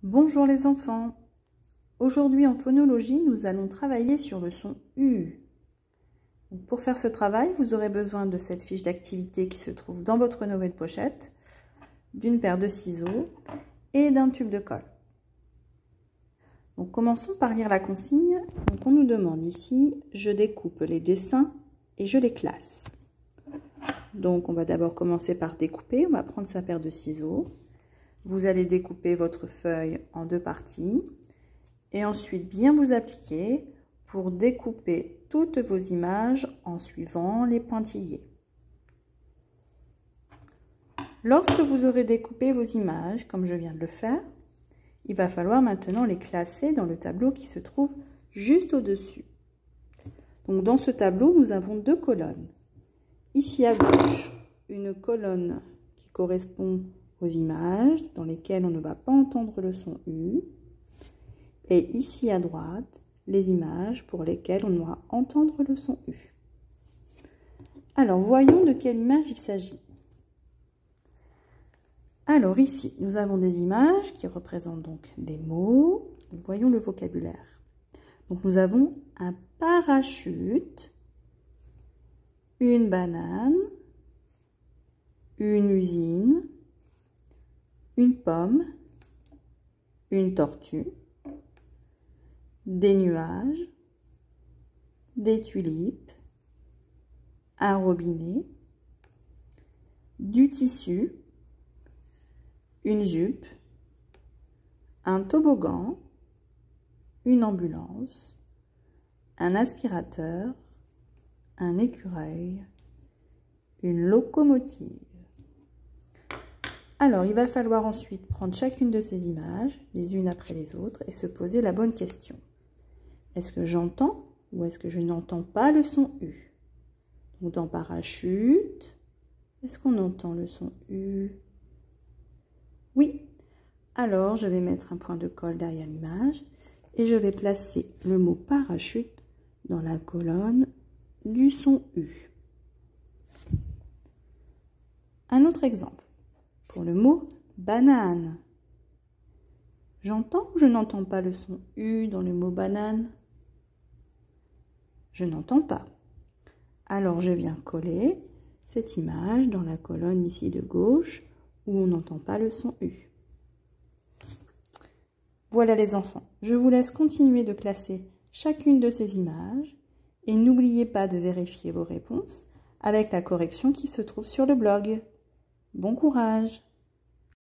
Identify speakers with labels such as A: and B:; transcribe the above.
A: Bonjour les enfants. Aujourd'hui en phonologie, nous allons travailler sur le son U. Pour faire ce travail, vous aurez besoin de cette fiche d'activité qui se trouve dans votre nouvelle pochette, d'une paire de ciseaux et d'un tube de colle. Donc commençons par lire la consigne. Donc on nous demande ici, je découpe les dessins et je les classe. Donc on va d'abord commencer par découper. On va prendre sa paire de ciseaux. Vous allez découper votre feuille en deux parties et ensuite bien vous appliquer pour découper toutes vos images en suivant les pointillés. Lorsque vous aurez découpé vos images, comme je viens de le faire, il va falloir maintenant les classer dans le tableau qui se trouve juste au-dessus. Donc dans ce tableau, nous avons deux colonnes. Ici à gauche, une colonne qui correspond aux images dans lesquelles on ne va pas entendre le son U. Et ici à droite, les images pour lesquelles on va entendre le son U. Alors, voyons de quelle image il s'agit. Alors ici, nous avons des images qui représentent donc des mots. Voyons le vocabulaire. Donc nous avons un parachute, une banane, une usine, une pomme, une tortue, des nuages, des tulipes, un robinet, du tissu, une jupe, un toboggan, une ambulance, un aspirateur, un écureuil, une locomotive. Alors, il va falloir ensuite prendre chacune de ces images, les unes après les autres, et se poser la bonne question. Est-ce que j'entends ou est-ce que je n'entends pas le son U? Donc, dans parachute, est-ce qu'on entend le son U? Oui. Alors, je vais mettre un point de colle derrière l'image et je vais placer le mot parachute dans la colonne du son U. Un autre exemple. Pour le mot banane. J'entends ou je n'entends pas le son U dans le mot banane? Je n'entends pas. Alors je viens coller cette image dans la colonne ici de gauche où on n'entend pas le son U. Voilà les enfants, je vous laisse continuer de classer chacune de ces images et n'oubliez pas de vérifier vos réponses avec la correction qui se trouve sur le blog. Bon courage!